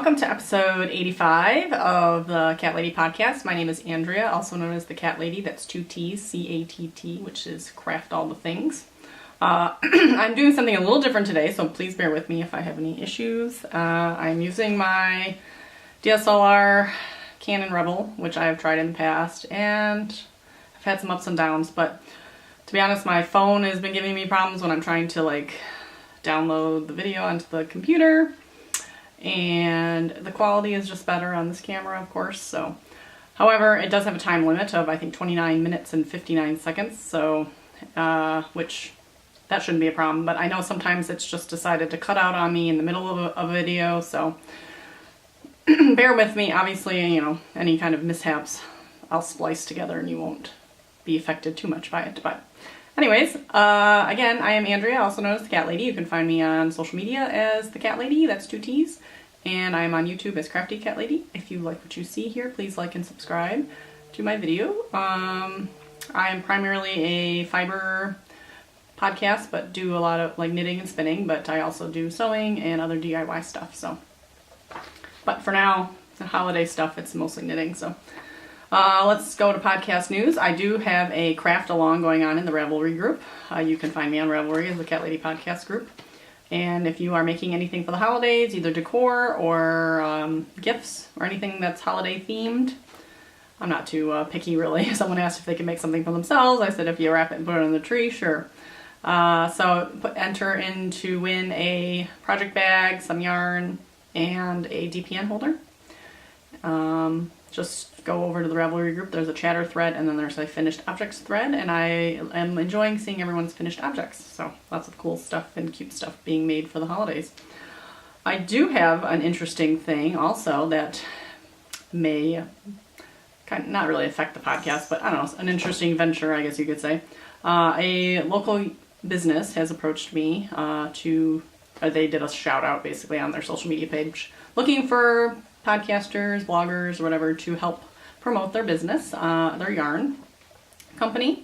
Welcome to episode 85 of the Cat Lady podcast. My name is Andrea, also known as the Cat Lady. That's 2 T's, C-A-T-T, which is craft all the things. I'm doing something a little different today, so please bear with me if I have any issues. I'm using my DSLR Canon Rebel, which I have tried in the past, and I've had some ups and downs, but to be honest, my phone has been giving me problems when I'm trying to download the video onto the computer. And the quality is just better on this camera, of course. So, however, it does have a time limit of I think 29 minutes and 59 seconds. So, which that shouldn't be a problem. But I know sometimes it's just decided to cut out on me in the middle of a video. So, bear with me. Obviously, any kind of mishaps, I'll splice together, and you won't be affected too much by it. But anyways, again, I am Andrea, also known as the Cat Lady. You can find me on social media as the Cat Lady, that's 2 T's. And I am on YouTube as Crafty Cat Lady. If you like what you see here, please like and subscribe to my video. I am primarily a fiber podcast, but do a lot of knitting and spinning, but I also do sewing and other DIY stuff. So, but for now, the holiday stuff, it's mostly knitting. So let's go to podcast news. I do have a craft along going on in the Ravelry group. You can find me on Ravelry as the Cat Lady podcast group. And if you are making anything for the holidays, either decor or gifts or anything that's holiday themed, I'm not too picky really. Someone asked if they could make something for themselves. I said if you wrap it and put it on the tree, sure. Enter in to win a project bag, some yarn, and a DPN holder. Just go over to the Ravelry group. There's a chatter thread, and then there's a finished objects thread, and I am enjoying seeing everyone's finished objects. So lots of cool stuff and cute stuff being made for the holidays. I do have an interesting thing also that may not really affect the podcast, but I don't know, an interesting venture, I guess you could say. A local business has approached me they did a shout out basically on their social media page looking for podcasters, bloggers, or whatever to help promote their business, their yarn company.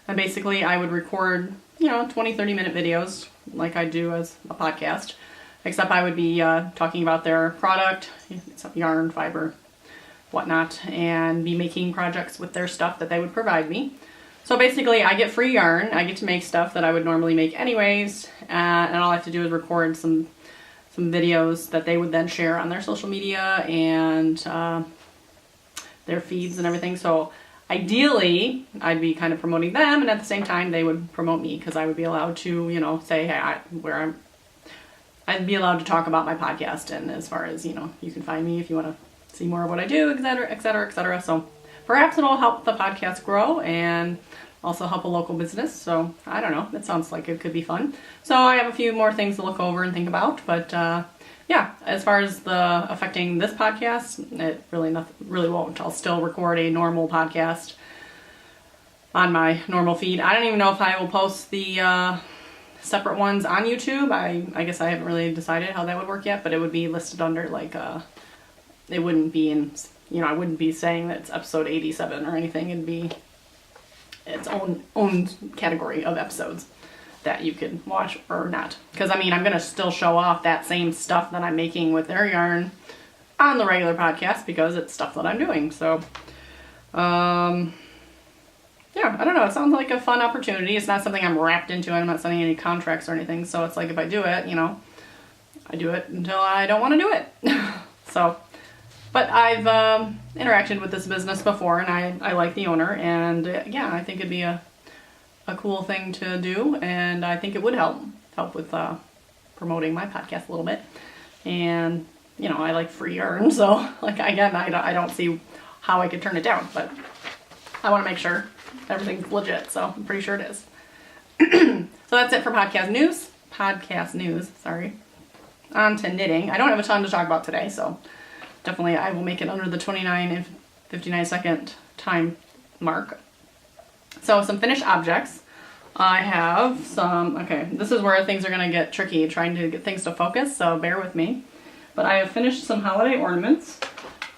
And basically I would record, 20-30 minute videos like I do as a podcast, except I would be talking about their product, yarn, fiber, whatnot, and be making projects with their stuff that they would provide me. So basically I get free yarn, I get to make stuff that I would normally make anyways, and all I have to do is record some videos that they would then share on their social media and their feeds and everything. So ideally, I'd be kind of promoting them, and at the same time, they would promote me because I would be allowed to, say, hey, I'd be allowed to talk about my podcast, and as far as, you can find me if you want to see more of what I do, et cetera, et cetera, et cetera. So perhaps it'll help the podcast grow and also help a local business. So I don't know, that sounds like it could be fun. So I have a few more things to look over and think about, but yeah, as far as the affecting this podcast, it really won't. I'll still record a normal podcast on my normal feed. I don't even know if I will post the separate ones on YouTube. I guess I haven't really decided how that would work yet, but it would be listed under it wouldn't be in, I wouldn't be saying that it's episode 87 or anything. It'd be its own category of episodes that you could watch or not. Because I'm going to still show off that same stuff that I'm making with their yarn on the regular podcast because it's stuff that I'm doing. So, yeah, I don't know. It sounds like a fun opportunity. It's not something I'm wrapped into. I'm not signing any contracts or anything. So it's like if I do it, I do it until I don't want to do it. So, but I've interacted with this business before, and I like the owner, and yeah, I think it'd be a cool thing to do, and I think it would help with promoting my podcast a little bit. And I like free yarn, so again, I don't see how I could turn it down, but I want to make sure everything's legit, so I'm pretty sure it is. So that's it for podcast news. Sorry. On to knitting. I don't have a ton to talk about today, so definitely I will make it under the 29 and 59 second time mark. So some finished objects. I have some, this is where things are going to get tricky, trying to get things to focus, so bear with me. But I have finished some holiday ornaments.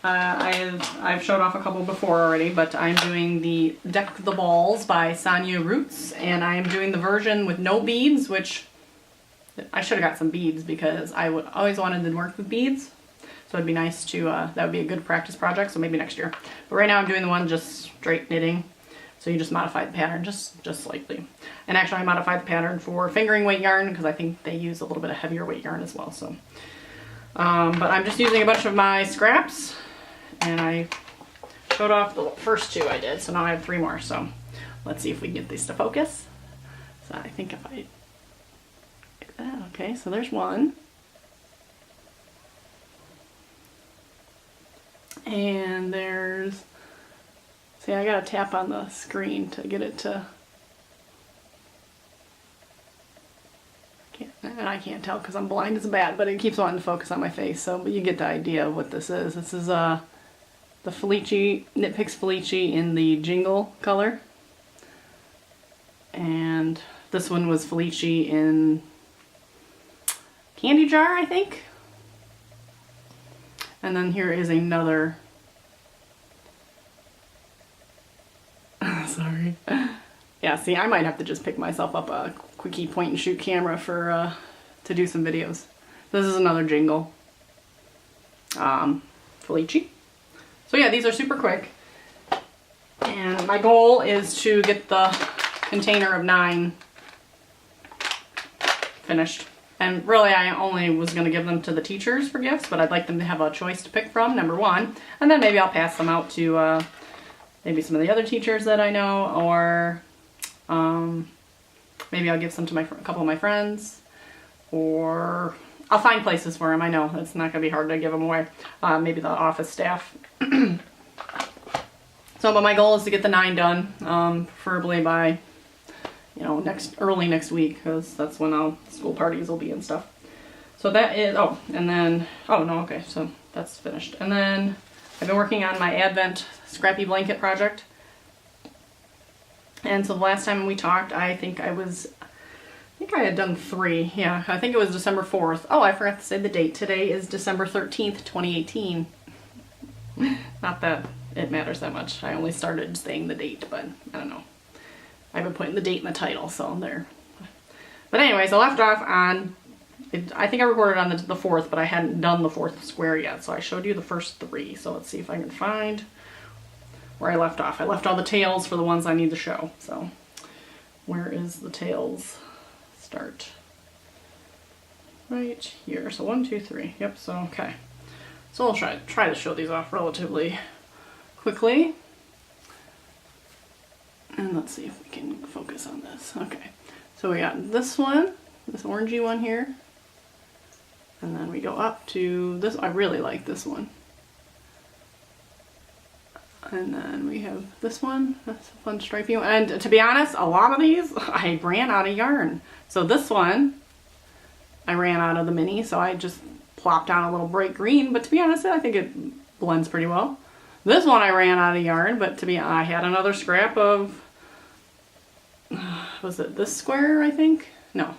I've showed off a couple before already, but I'm doing the Deck the Balls by Sonia Roots, and I am doing the version with no beads, which I should have got some beads because I always wanted to work with beads. So it'd be nice to, that would be a good practice project, so maybe next year. But right now I'm doing the one just straight knitting. So you just modify the pattern just slightly. And actually I modified the pattern for fingering weight yarn because I think they use a little bit of heavier weight yarn as well. So, but I'm just using a bunch of my scraps, and I showed off the first 2 I did. So now I have 3 more. So let's see if we can get these to focus. So I think if I get that, okay, so there's one. And there's, see, I gotta tap on the screen to get it to, I can't tell because I'm blind as a bat, but it keeps wanting to focus on my face, so, but you get the idea of what this is. This is the Felici, Knit Picks Felici in the Jingle color. And this one was Felici in Candy Jar, I think. And then here is another, sorry. Yeah, see, I might have to just pick myself up a quickie point and shoot camera for, to do some videos. This is another Jingle, Felici. So yeah, these are super quick. And my goal is to get the container of 9 finished. And really, I only was going to give them to the teachers for gifts, but I'd like them to have a choice to pick from, number 1. And then maybe I'll pass them out to maybe some of the other teachers that I know, or maybe I'll give some to a couple of my friends, or I'll find places for them. I know it's not going to be hard to give them away. Maybe the office staff. So, but my goal is to get the 9 done, preferably by, you know, early next week, because that's when school parties will be and stuff. So that is, oh, and then, oh no, okay, so that's finished. And then I've been working on my Advent Scrappy Blanket project. And so the last time we talked, I think I had done 3. Yeah, I think it was December 4th. Oh, I forgot to say the date. Today is December 13th, 2018. Not that it matters that much. I only started saying the date, but I don't know. I've been putting the date in the title, so there. But anyways, I left off on, I think I recorded on the 4th, but I hadn't done the 4th square yet, so I showed you the first 3. So let's see if I can find where I left off. I left all the tails for the ones I need to show. So where is the tails? Start right here. So 1, 2, 3. Yep, so okay. So I'll try to show these off relatively quickly. And let's see if we can focus on this. Okay, so we got this one, this orangey one here. And then we go up to this. I really like this one. And then we have this one. That's a fun stripy one. And to be honest, a lot of these, I ran out of yarn. So this one, I ran out of the mini, so I just plopped down a little bright green. But to be honest, I think it blends pretty well. This one I ran out of yarn, but I had another scrap of, was it this square, I think? No.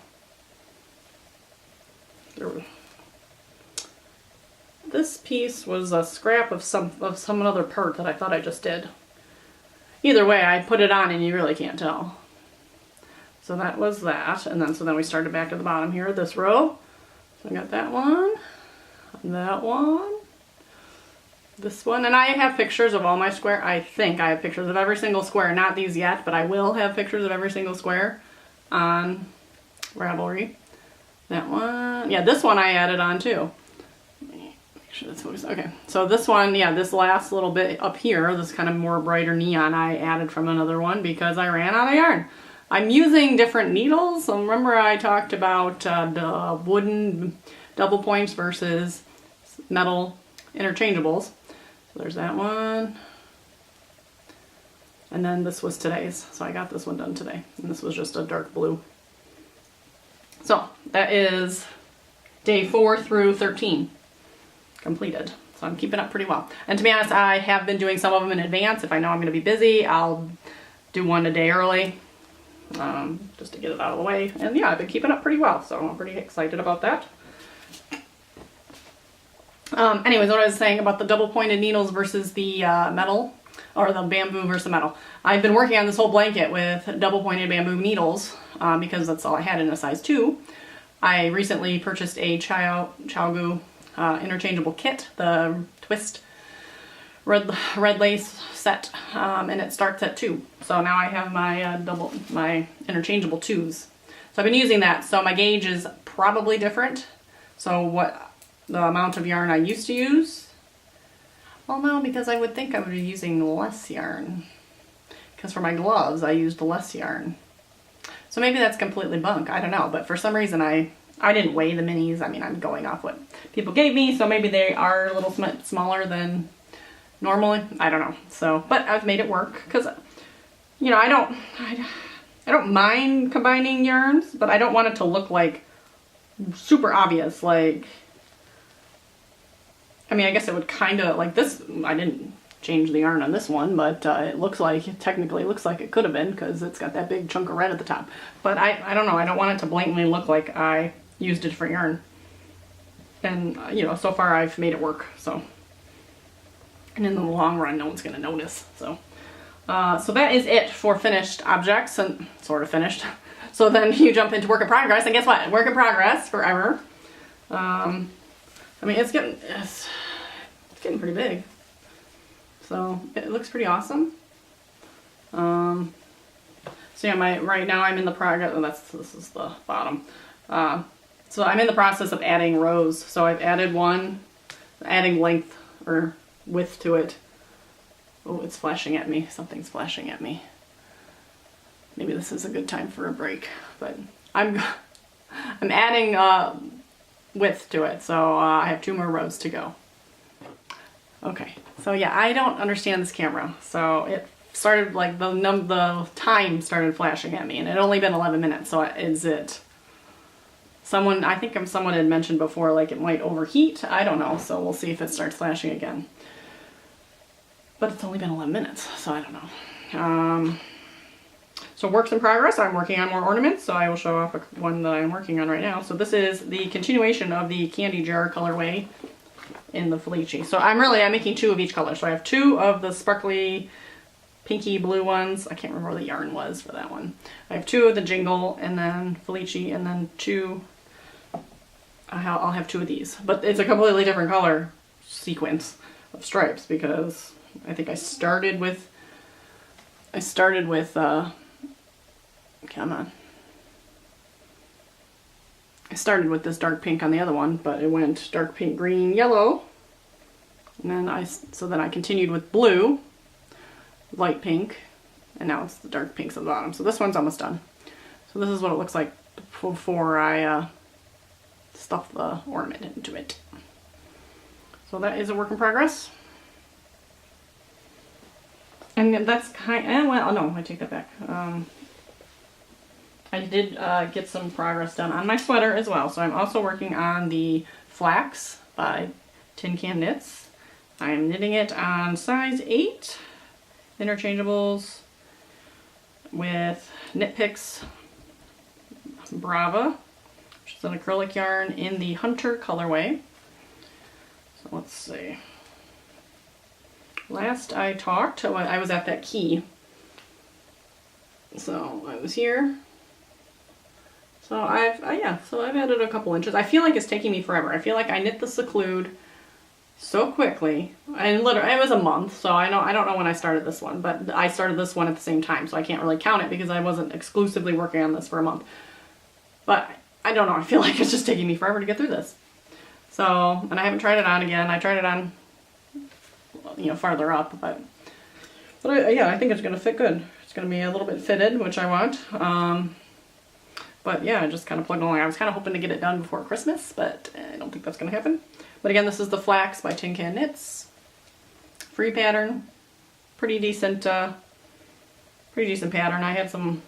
This piece was a scrap of some other part that I thought I just did. Either way, I put it on and you really can't tell. So that was that, and then we started back at the bottom here, this row. So I got that one, this one, and I have pictures of all my square. I think I have pictures of every single square, not these yet, but I will have pictures of every single square on Ravelry. That one, yeah, this one I added on too. Let me make sure that's focused. Okay, so this one, yeah, this last little bit up here, this kind of more brighter neon, I added from another one because I ran out of yarn. I'm using different needles. So remember I talked about the wooden double points versus metal interchangeables. So there's that one. And then this was today's. So I got this one done today. And this was just a dark blue. So that is day 4 through 13 completed. So I'm keeping up pretty well. And to be honest, I have been doing some of them in advance. If I know I'm going to be busy, I'll do one a day early. Just to get it out of the way. And yeah, I've been keeping up pretty well, so I'm pretty excited about that. Anyways, what I was saying about the double pointed needles versus the metal, or the bamboo versus metal. I've been working on this whole blanket with double pointed bamboo needles because that's all I had in a size 2. I recently purchased a Chaogu interchangeable kit, the twist red lace set, and it starts at 2. So now I have my interchangeable 2s. So I've been using that. So my gauge is probably different. So what the amount of yarn I used to use? Well, no, because I would think I would be using less yarn. Because for my gloves, I used less yarn. So maybe that's completely bunk. I don't know. But for some reason, I didn't weigh the minis. I mean, I'm going off what people gave me. So maybe they are a little smaller than normally. I don't know. So, but I've made it work. Because, you know, I don't mind combining yarns. But I don't want it to look like super obvious. Like, I mean, I guess it would kind of, like this, I didn't change the yarn on this one, but it technically looks like it could have been because it's got that big chunk of red at the top. But I don't know, I don't want it to blatantly look like I used a different yarn. And, you know, so far I've made it work, so. And in the long run, no one's going to notice, so. So that is it for finished objects, and sort of finished. So then you jump into work in progress, and guess what? Work in progress forever. I mean, it's getting pretty big. So it looks pretty awesome. So yeah, right now I'm in the progress. Oh, this is the bottom. So I'm in the process of adding rows. So I've added one, adding length or width to it. Oh, it's flashing at me. Something's flashing at me. Maybe this is a good time for a break, but I'm adding width to it, so I have 2 more rows to go. Okay, so yeah, I don't understand this camera, so it started like the time started flashing at me, and it had only been 11 minutes. So is it someone? I think someone had mentioned before, like it might overheat. I don't know, so we'll see if it starts flashing again. But it's only been 11 minutes, so I don't know. So works in progress, I'm working on more ornaments, so I will show off one that I'm working on right now. So this is the continuation of the candy jar colorway in the Felici. So I'm making 2 of each color. So I have 2 of the sparkly pinky blue ones. I can't remember what the yarn was for that one. I have 2 of the Jingle, and then Felici, and then 2, I'll have 2 of these. But it's a completely different color sequence of stripes because I think I started with come on. I started with this dark pink on the other one, but it went dark pink, green, yellow. And then I continued with blue, light pink, and now it's the dark pinks at the bottom. So this one's almost done. So this is what it looks like before I stuff the ornament into it. So that is a work in progress. And that's well, no, I take that back. I did get some progress done on my sweater as well. So I'm also working on the Flax by Tin Can Knits. I'm knitting it on size 8 interchangeables with Knit Picks Brava, which is an acrylic yarn in the Hunter colorway. So let's see. Last I talked, I was at that key. So I was here. So I've added a couple inches. I feel like it's taking me forever. I feel like I knit the Seclude so quickly, and literally it was a month. So I don't know when I started this one, but I started this one at the same time, so I can't really count it because I wasn't exclusively working on this for a month. But I don't know. I feel like it's just taking me forever to get through this. So, and I haven't tried it on again. I tried it on, you know, farther up, but yeah, I think it's gonna fit good. It's gonna be a little bit fitted, which I want. But yeah, I just kind of plugged along. I was kind of hoping to get it done before Christmas, but I don't think that's going to happen. But again, this is the Flax by Tin Can Knits. Free pattern. Pretty decent pattern. I had some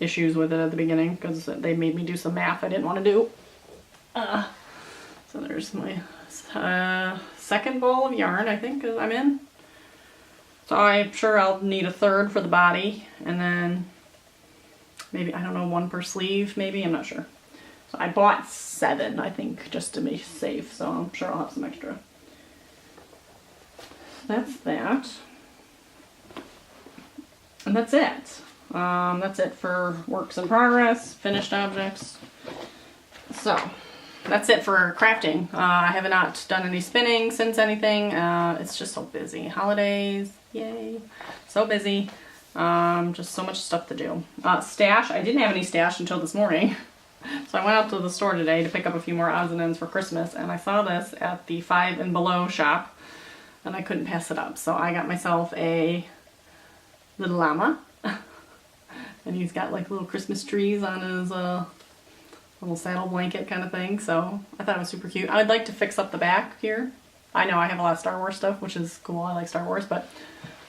issues with it at the beginning because they made me do some math I didn't want to do. So there's my second ball of yarn, I think, I'm in. So I'm sure I'll need a third for the body, and then maybe, I don't know, 1 per sleeve, maybe, I'm not sure. So I bought 7, I think, just to be safe, so I'm sure I'll have some extra. That's that. And that's it. That's it for works in progress, finished objects. So, that's it for crafting. I have not done any spinning since anything. It's just so busy. Holidays, yay, so busy. Just so much stuff to do. Stash, I didn't have any stash until this morning. So I went out to the store today to pick up a few more odds and ends for Christmas, and I saw this at the Five and Below shop, and I couldn't pass it up. So I got myself a little llama, and he's got like little Christmas trees on his little saddle blanket kind of thing, so I thought it was super cute. I'd like to fix up the back here. I know I have a lot of Star Wars stuff, which is cool. I like Star Wars, but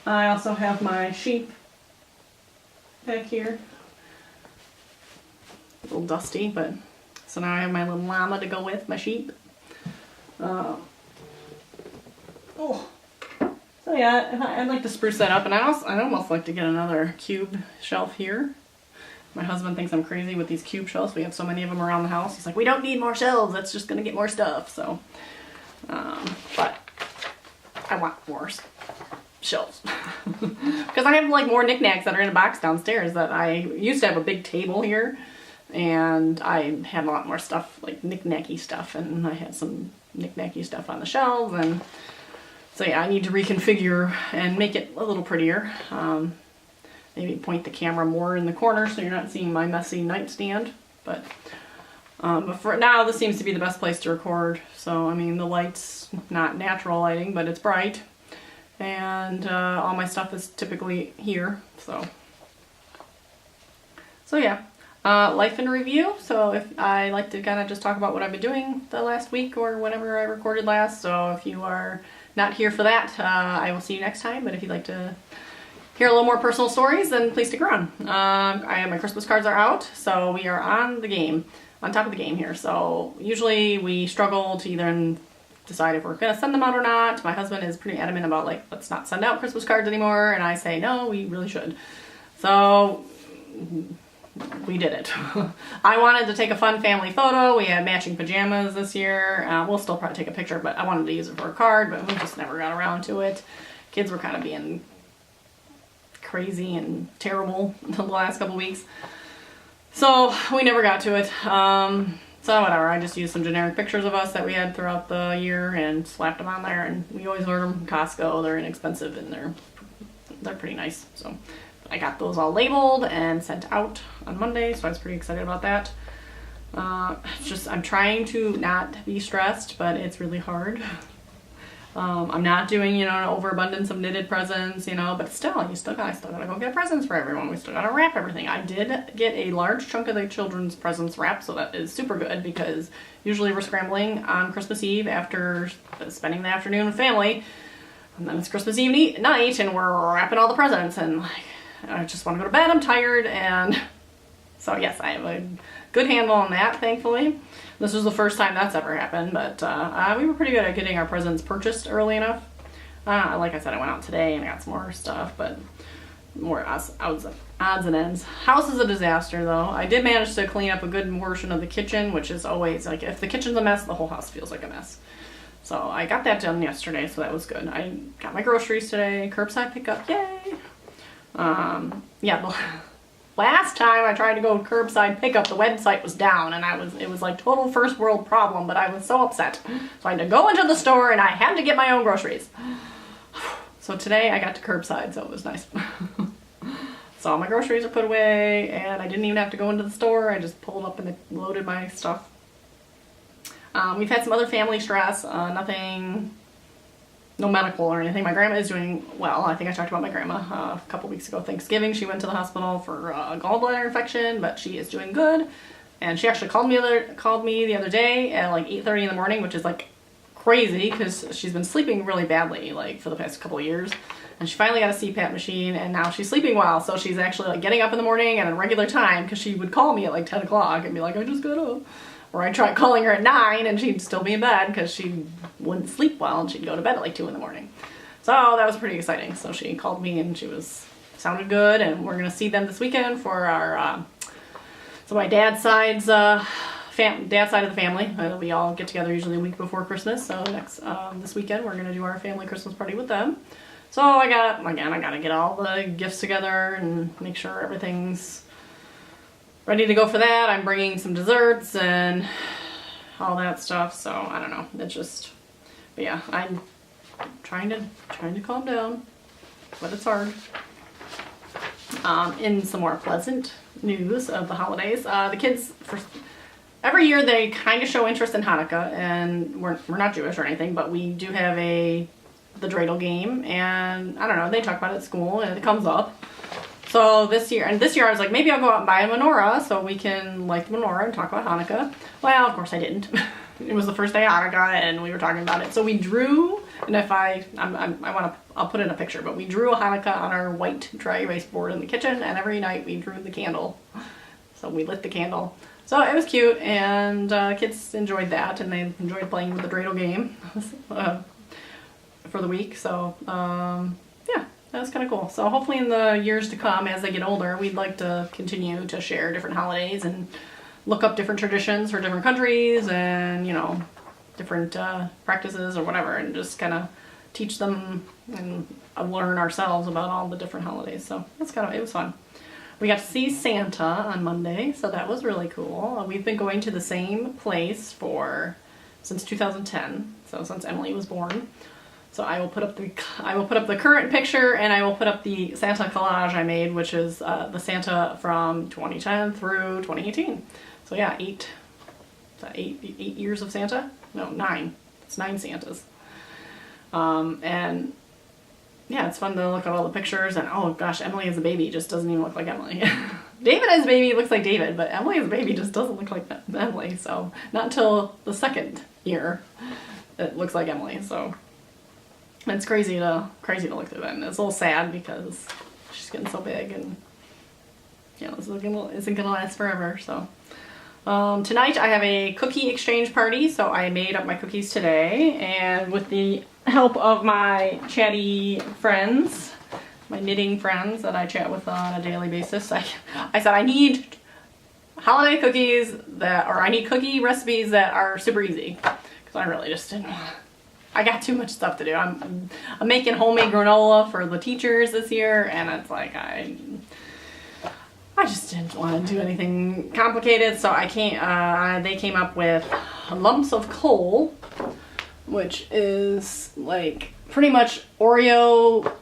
I also have my sheep back here. A little dusty, but so now I have my little llama to go with my sheep. So yeah, I'd like to spruce that up, and I'd almost like to get another cube shelf here. My husband thinks I'm crazy with these cube shelves. We have so many of them around the house. He's like, we don't need more shelves. That's just gonna get more stuff. So, but I want more shelves because I have like more knickknacks that are in a box downstairs. That I used to have a big table here. And I had a lot more stuff, like knick-knacky stuff, and I had some knick-knacky stuff on the shelves, and so yeah, I need to reconfigure and make it a little prettier. Maybe point the camera more in the corner so you're not seeing my messy nightstand, but for now, this seems to be the best place to record. So, I mean, the light's not natural lighting, but it's bright, and all my stuff is typically here, so yeah. Life in review. So if I like to kind of just talk about what I've been doing the last week or whenever I recorded last. So if you are not here for that, I will see you next time. But if you'd like to hear a little more personal stories, then please stick around. My Christmas cards are out, so we are on top of the game here. So usually we struggle to either decide if we're gonna send them out or not. My husband is pretty adamant about like, let's not send out Christmas cards anymore, and I say no, we really should. So we did it. I wanted to take a fun family photo. We had matching pajamas this year. We'll still probably take a picture, but I wanted to use it for a card, but we just never got around to it. Kids were kind of being crazy and terrible the last couple weeks. So we never got to it. So whatever, I just used some generic pictures of us that we had throughout the year and slapped them on there, and we always order them from Costco. They're inexpensive and they're pretty nice. So I got those all labeled and sent out on Monday, so I was pretty excited about that. I'm trying to not be stressed, but it's really hard. I'm not doing, an overabundance of knitted presents, but still, I still gotta go get presents for everyone. We still gotta wrap everything. I did get a large chunk of the children's presents wrapped, so that is super good because usually we're scrambling on Christmas Eve after spending the afternoon with family, and then it's Christmas Eve night, and we're wrapping all the presents, and I just want to go to bed. I'm tired, and so yes, I have a good handle on that, thankfully. This was the first time that's ever happened, but we were pretty good at getting our presents purchased early enough. Like I said, I went out today and I got some more stuff, but more odds and ends. House is a disaster, though. I did manage to clean up a good portion of the kitchen, which is always, like, if the kitchen's a mess, the whole house feels like a mess. So I got that done yesterday, so that was good. I got my groceries today, curbside pickup, yay! Yeah, last time I tried to go curbside pickup, the website was down, and it was like total first world problem, but I was so upset. So I had to go into the store and I had to get my own groceries. So today I got to curbside, so it was nice. So all my groceries are put away, and I didn't even have to go into the store. I just pulled up and loaded my stuff. We've had some other family stress, no medical or anything. My grandma is doing well. I think I talked about my grandma a couple weeks ago. Thanksgiving, she went to the hospital for a gallbladder infection, but she is doing good. And she actually called me the other day at like 8:30 in the morning, which is like crazy because she's been sleeping really badly like for the past couple of years. And she finally got a CPAP machine, and now she's sleeping well. So she's actually like getting up in the morning at a regular time, because she would call me at like 10 o'clock and be like, I just got up. Or I tried calling her at 9 and she'd still be in bed because she wouldn't sleep well, and she'd go to bed at like 2 in the morning. So that was pretty exciting. So she called me and sounded good, and we're going to see them this weekend for our, so my dad's side of the family. We all get together usually a week before Christmas. So this weekend we're going to do our family Christmas party with them. So I gotta get all the gifts together and make sure everything's ready to go for that. I'm bringing some desserts and all that stuff. So I don't know. It's just, but yeah, I'm trying to calm down, but it's hard. In some more pleasant news of the holidays, the kids, every year they kind of show interest in Hanukkah, and we're not Jewish or anything, but we do have the dreidel game, and I don't know, they talk about it at school and it comes up. So this year I was like, maybe I'll go out and buy a menorah so we can light the menorah and talk about Hanukkah. Well, of course I didn't. It was the first day of Hanukkah and we were talking about it. So we drew, and I'll put in a picture, but we drew a Hanukkah on our white dry erase board in the kitchen, and every night we drew the candle. So we lit the candle. So it was cute, and kids enjoyed that, and they enjoyed playing with the dreidel game for the week. So yeah, that was kind of cool. So hopefully in the years to come, as they get older, we'd like to continue to share different holidays and look up different traditions for different countries, and, you know, different practices or whatever, and just kind of teach them and learn ourselves about all the different holidays. So that's it was fun. We got to see Santa on Monday, so that was really cool. We've been going to the same place since 2010, so since Emily was born. So I will put up the current picture, and I will put up the Santa collage I made, which is the Santa from 2010 through 2018. So yeah, eight years of Santa? No, 9. It's 9 Santas. And yeah, it's fun to look at all the pictures, and oh gosh, Emily as a baby just doesn't even look like Emily. David as a baby looks like David, but Emily as a baby just doesn't look like Emily. So not until the second year it looks like Emily. So it's crazy to look through that, and it's a little sad because she's getting so big, and you know, this isn't gonna last forever. So tonight I have a cookie exchange party, so I made up my cookies today, and with the help of my chatty friends, my knitting friends that I chat with on a daily basis, I said I need holiday cookies I need cookie recipes that are super easy, because I really just didn't want. I got too much stuff to do. I'm making homemade granola for the teachers this year, and it's like I just didn't want to do anything complicated, so they came up with lumps of coal, which is like pretty much Oreo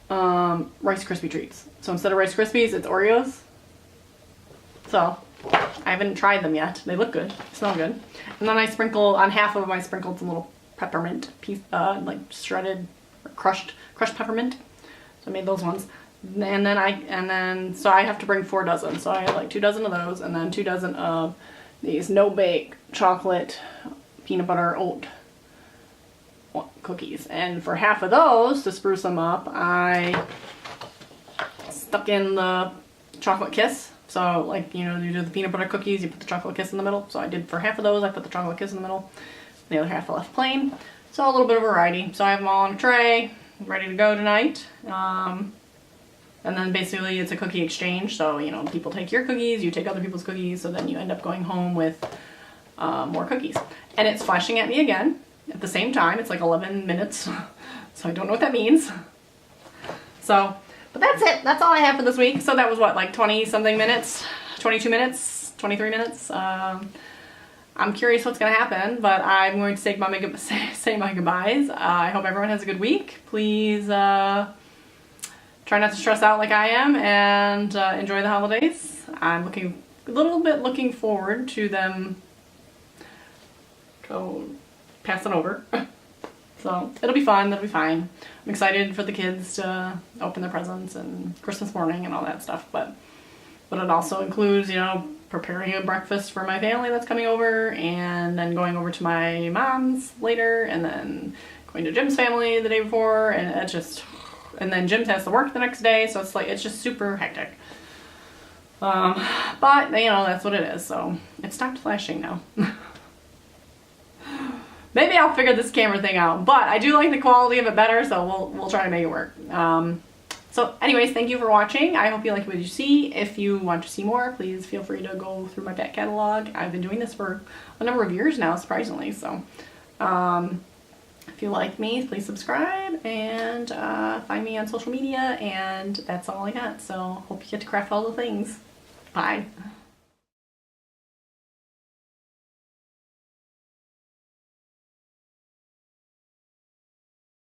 Rice Krispie treats. So instead of Rice Krispies, it's Oreos. So I haven't tried them yet. They look good, they smell good. And then on half of them I sprinkled some little peppermint piece, like shredded or crushed peppermint. So I made those ones. So I have to bring 4 dozen. So I had like 2 dozen of those, and then 2 dozen of these no-bake chocolate peanut butter oat cookies. And for half of those, to spruce them up, I stuck in the chocolate kiss. So like, you know, you do the peanut butter cookies, you put the chocolate kiss in the middle. So I did for half of those, I put the chocolate kiss in the middle. The other half I left plain. So a little bit of variety. So I have them all on a tray, ready to go tonight. And then basically it's a cookie exchange. So, you know, people take your cookies, you take other people's cookies, so then you end up going home with more cookies. And it's flashing at me again at the same time. It's like 11 minutes. So I don't know what that means. So, but that's it. That's all I have for this week. So that was what, like 20 something minutes, 22 minutes, 23 minutes. I'm curious what's going to happen, but I'm going to say my goodbyes. I hope everyone has a good week. Please try not to stress out like I am, and enjoy the holidays. I'm a little bit looking forward to them passing over. So it'll be fun, it'll be fine. I'm excited for the kids to open their presents and Christmas morning and all that stuff, but it also includes, you know, preparing a breakfast for my family that's coming over, and then going over to my mom's later, and then going to Jim's family the day before, and then Jim has to work the next day, so it's just super hectic. But, you know, that's what it is, so it stopped flashing now. Maybe I'll figure this camera thing out, but I do like the quality of it better, so we'll try to make it work. So anyways, thank you for watching. I hope you like what you see. If you want to see more, please feel free to go through my back catalog. I've been doing this for a number of years now, surprisingly, so if you like me, please subscribe, and find me on social media, and that's all I got. So hope you get to craft all the things. Bye.